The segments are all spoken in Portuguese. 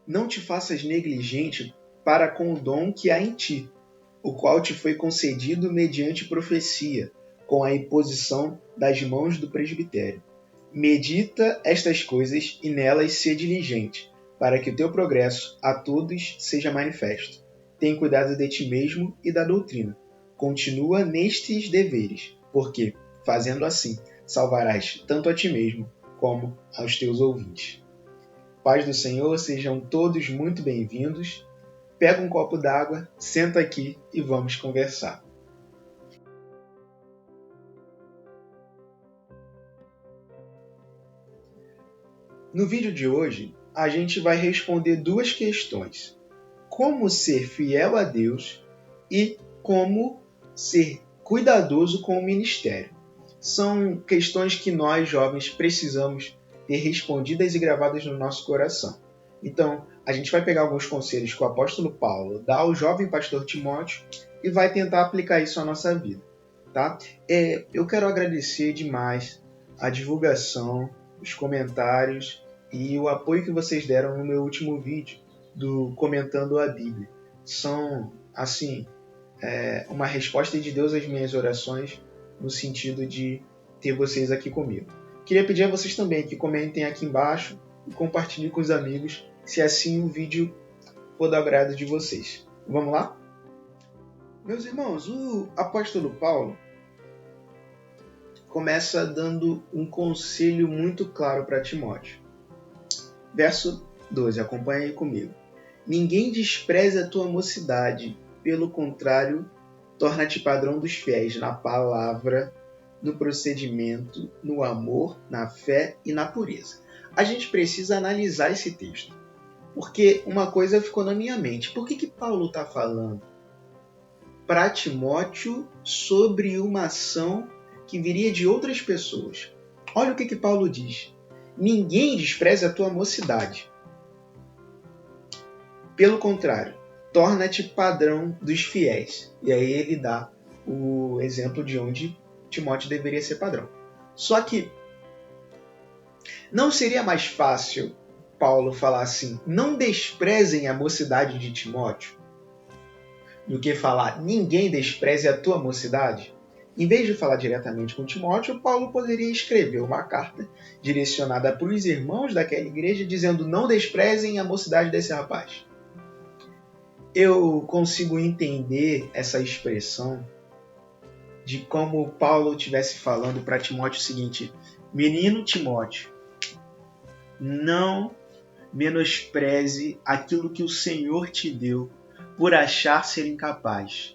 não te faças negligente para com o dom que há em ti, o qual te foi concedido mediante profecia, com a imposição das mãos do presbitério. Medita estas coisas e nelas se diligente, para que o teu progresso a todos seja manifesto. Tem cuidado de ti mesmo e da doutrina. Continua nestes deveres, porque, fazendo assim, salvarás tanto a ti mesmo como aos teus ouvintes. Paz do Senhor, sejam todos muito bem-vindos. Pega um copo d'água, senta aqui e vamos conversar. No vídeo de hoje, a gente vai responder duas questões: como ser fiel a Deus e como ser cuidadoso com o ministério. São questões que nós, jovens, precisamos ter respondidas e gravadas no nosso coração. Então, a gente vai pegar alguns conselhos que o apóstolo Paulo dá ao jovem pastor Timóteo e vai tentar aplicar isso à nossa vida. Tá? Eu quero agradecer demais a divulgação, os comentários e o apoio que vocês deram no meu último vídeo do Comentando a Bíblia. São, assim, uma resposta de Deus às minhas orações, no sentido de ter vocês aqui comigo. Queria pedir a vocês também que comentem aqui embaixo e compartilhem com os amigos, se assim o vídeo for do agrado de vocês. Vamos lá? Meus irmãos, o apóstolo Paulo começa dando um conselho muito claro para Timóteo. Verso 12, acompanha aí comigo. Ninguém despreze a tua mocidade, pelo contrário, torna-te padrão dos fiéis na palavra, no procedimento, no amor, na fé e na pureza. A gente precisa analisar esse texto, porque uma coisa ficou na minha mente. Por que Paulo está falando para Timóteo sobre uma ação que viria de outras pessoas? Olha o que Paulo diz. Ninguém despreze a tua mocidade. Pelo contrário, torna-te padrão dos fiéis. E aí ele dá o exemplo de onde Timóteo deveria ser padrão. Só que não seria mais fácil Paulo falar assim, não desprezem a mocidade de Timóteo, do que falar, ninguém despreze a tua mocidade? Em vez de falar diretamente com Timóteo, Paulo poderia escrever uma carta direcionada para os irmãos daquela igreja, dizendo, não desprezem a mocidade desse rapaz. Eu consigo entender essa expressão de como Paulo estivesse falando para Timóteo o seguinte, menino Timóteo, não menospreze aquilo que o Senhor te deu por achar ser incapaz.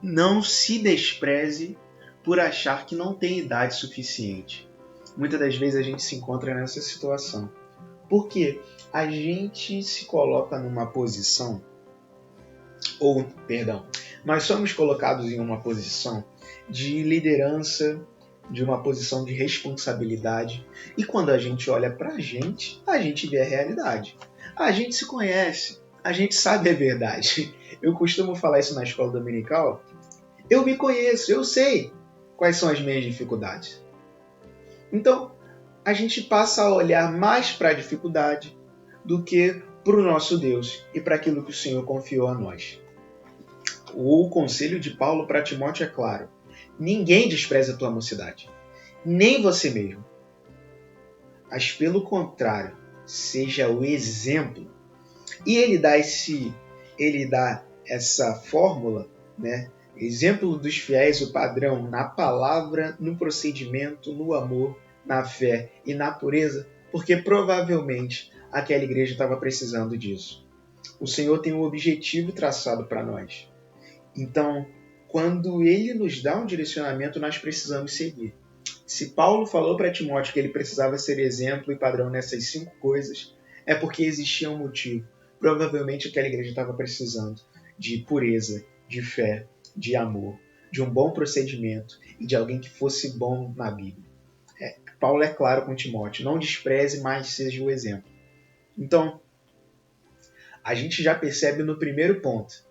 Não se despreze por achar que não tem idade suficiente. Muitas das vezes a gente se encontra nessa situação. Porque a gente se coloca numa posição, nós somos colocados em uma posição de liderança, de uma posição de responsabilidade. E quando a gente olha para a gente vê a realidade. A gente se conhece, a gente sabe a verdade. Eu costumo falar isso na escola dominical. Eu me conheço, eu sei quais são as minhas dificuldades. Então, a gente passa a olhar mais para a dificuldade do que para o nosso Deus e para aquilo que o Senhor confiou a nós. O conselho de Paulo para Timóteo é claro. Ninguém despreza a tua mocidade, nem você mesmo. Mas, pelo contrário, seja o exemplo. E ele dá essa fórmula, né? Exemplo dos fiéis, o padrão, na palavra, no procedimento, no amor, na fé e na pureza, porque provavelmente aquela igreja estava precisando disso. O Senhor tem um objetivo traçado para nós. Então, quando Ele nos dá um direcionamento, nós precisamos seguir. Se Paulo falou para Timóteo que ele precisava ser exemplo e padrão nessas 5 coisas, é porque existia um motivo. Provavelmente aquela igreja estava precisando de pureza, de fé, de amor, de um bom procedimento e de alguém que fosse bom na Bíblia. Paulo é claro com Timóteo, não despreze, mas seja o exemplo. Então, a gente já percebe no primeiro ponto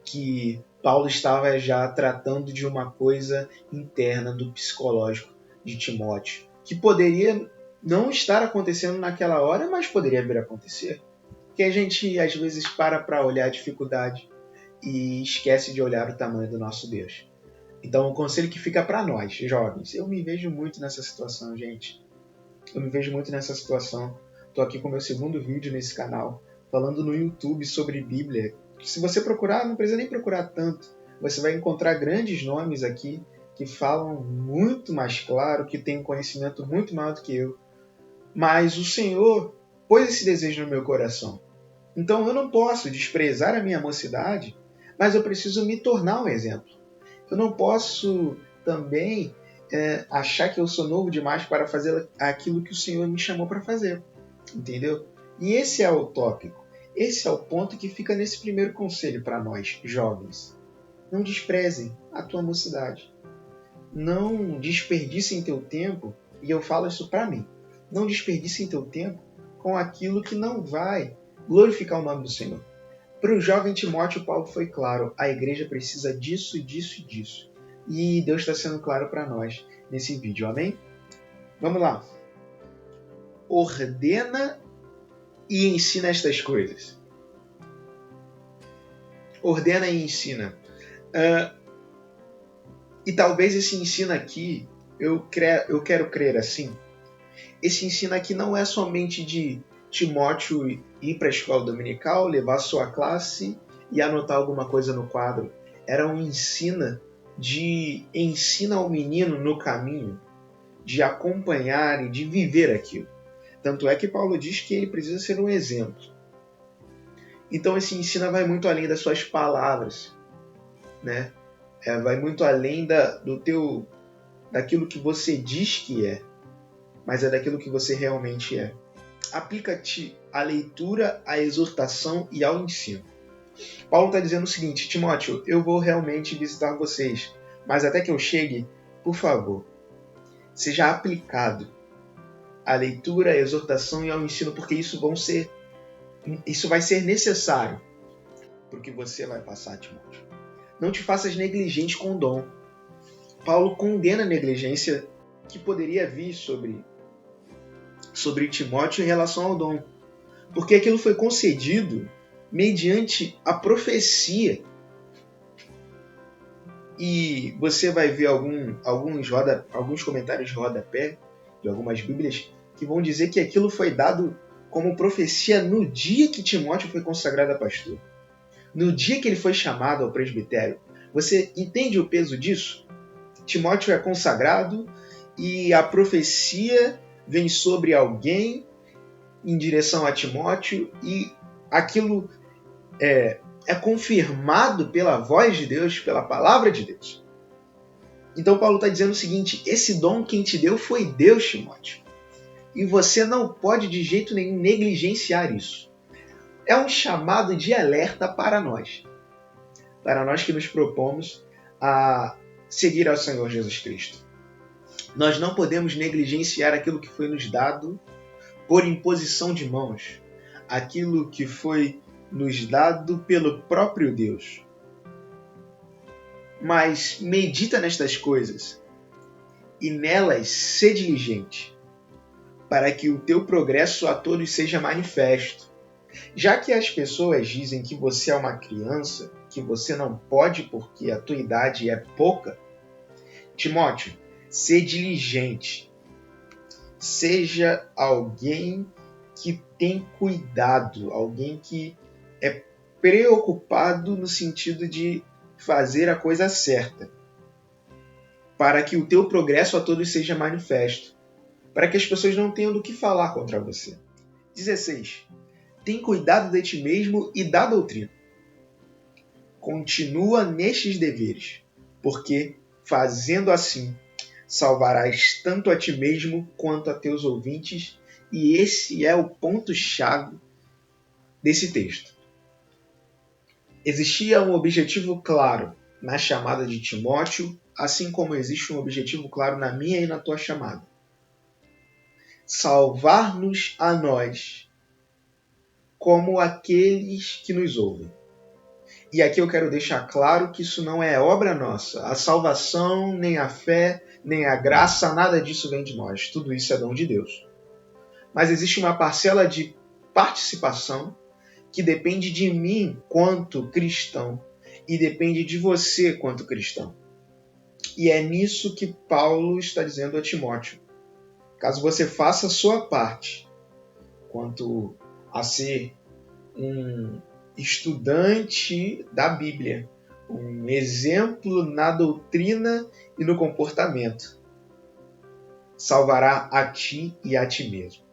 que Paulo estava já tratando de uma coisa interna do psicológico de Timóteo, que poderia não estar acontecendo naquela hora, mas poderia vir a acontecer. que a gente às vezes para olhar a dificuldade e esquece de olhar o tamanho do nosso Deus. Então, o conselho que fica para nós, jovens, eu me vejo muito nessa situação, gente. Eu me vejo muito nessa situação. Estou aqui com o meu segundo vídeo nesse canal, falando no YouTube sobre Bíblia. Se você procurar, não precisa nem procurar tanto. Você vai encontrar grandes nomes aqui que falam muito mais claro, que têm um conhecimento muito maior do que eu. Mas o Senhor pôs esse desejo no meu coração. Então eu não posso desprezar a minha mocidade, mas eu preciso me tornar um exemplo. Eu não posso também achar que eu sou novo demais para fazer aquilo que o Senhor me chamou para fazer. Entendeu? E esse é o tópico. Esse é o ponto que fica nesse primeiro conselho para nós, jovens. Não desprezem a tua mocidade. Não desperdicem teu tempo, e eu falo isso para mim, não desperdicem teu tempo com aquilo que não vai glorificar o nome do Senhor. Para o jovem Timóteo, Paulo foi claro, a igreja precisa disso, disso e disso. E Deus está sendo claro para nós nesse vídeo, amém? Vamos lá. Ordena e ensina estas coisas. Ordena e ensina. E talvez esse ensino aqui, eu quero crer assim, esse ensino aqui não é somente de Timóteo ir para a escola dominical, levar sua classe e anotar alguma coisa no quadro. Era um ensino de ensina ao menino no caminho, de acompanhar e de viver aquilo. Tanto é que Paulo diz que ele precisa ser um exemplo. Então esse ensino vai muito além das suas palavras, né? Vai muito além daquilo que você diz que é, mas é daquilo que você realmente é. Aplica-te à leitura, à exortação e ao ensino. Paulo está dizendo o seguinte: Timóteo, eu vou realmente visitar vocês, mas até que eu chegue, por favor, seja aplicado à leitura, à exortação e ao ensino, porque isso vai ser necessário para o que você vai passar, Timóteo. Não te faças negligente com o dom. Paulo condena a negligência que poderia vir sobre Timóteo em relação ao dom, porque aquilo foi concedido mediante a profecia. E você vai ver alguns comentários de rodapé de algumas bíblias que vão dizer que aquilo foi dado como profecia no dia que Timóteo foi consagrado a pastor, no dia que ele foi chamado ao presbitério. Você entende o peso disso? Timóteo é consagrado e a profecia vem sobre alguém em direção a Timóteo e aquilo é confirmado pela voz de Deus, pela palavra de Deus. Então Paulo está dizendo o seguinte: esse dom quem te deu foi Deus, Timóteo. E você não pode de jeito nenhum negligenciar isso. É um chamado de alerta para nós que nos propomos a seguir ao Senhor Jesus Cristo. Nós não podemos negligenciar aquilo que foi nos dado por imposição de mãos, aquilo que foi nos dado pelo próprio Deus. Mas medita nestas coisas e nelas sê diligente, para que o teu progresso a todos seja manifesto. Já que as pessoas dizem que você é uma criança, que você não pode porque a tua idade é pouca, Timóteo, sê diligente. Seja alguém que tem cuidado, alguém que é preocupado no sentido de fazer a coisa certa, para que o teu progresso a todos seja manifesto, para que as pessoas não tenham do que falar contra você. 16. Tem cuidado de ti mesmo e da doutrina. Continua nestes deveres, porque, fazendo assim, salvarás tanto a ti mesmo quanto a teus ouvintes, e esse é o ponto-chave desse texto. Existia um objetivo claro na chamada de Timóteo, assim como existe um objetivo claro na minha e na tua chamada. Salvar-nos a nós, como aqueles que nos ouvem. E aqui eu quero deixar claro que isso não é obra nossa. A salvação, nem a fé, nem a graça, nada disso vem de nós. Tudo isso é dom de Deus. Mas existe uma parcela de participação que depende de mim quanto cristão e depende de você quanto cristão. E é nisso que Paulo está dizendo a Timóteo. Caso você faça a sua parte quanto a ser um estudante da Bíblia, um exemplo na doutrina e no comportamento, salvará a ti e a ti mesmo.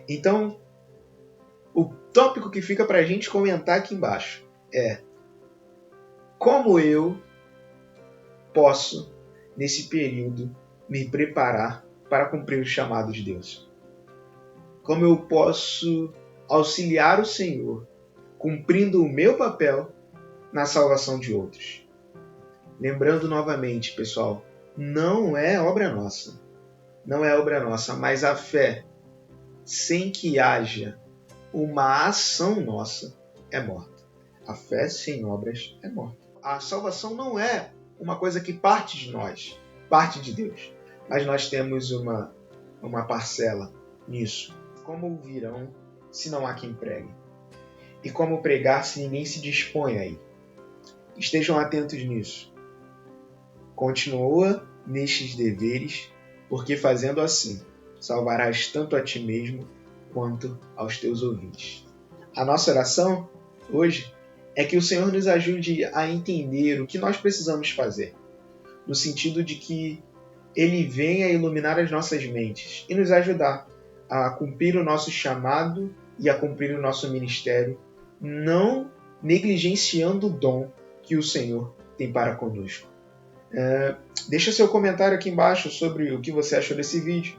Então, o tópico que fica para a gente comentar aqui embaixo é: como eu posso, nesse período, me preparar para cumprir o chamado de Deus? Como eu posso auxiliar o Senhor, cumprindo o meu papel na salvação de outros? Lembrando novamente, pessoal, não é obra nossa. Não é obra nossa, mas a fé, sem que haja uma ação nossa, é morta. A fé sem obras é morta. A salvação não é uma coisa que parte de nós, parte de Deus. Mas nós temos uma parcela nisso. Como ouvirão se não há quem pregue? E como pregar se ninguém se dispõe a ir? Estejam atentos nisso. Continua nestes deveres, porque fazendo assim, salvarás tanto a ti mesmo quanto aos teus ouvintes. A nossa oração hoje é que o Senhor nos ajude a entender o que nós precisamos fazer, no sentido de que Ele venha iluminar as nossas mentes e nos ajudar a cumprir o nosso chamado e a cumprir o nosso ministério, não negligenciando o dom que o Senhor tem para conosco. Deixa seu comentário aqui embaixo sobre o que você achou desse vídeo.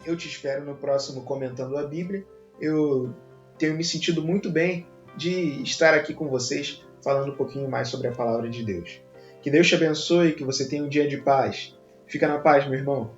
Eu te espero no próximo Comentando a Bíblia. Eu tenho me sentido muito bem de estar aqui com vocês, falando um pouquinho mais sobre a Palavra de Deus. Que Deus te abençoe, que você tenha um dia de paz. Fica na paz, meu irmão.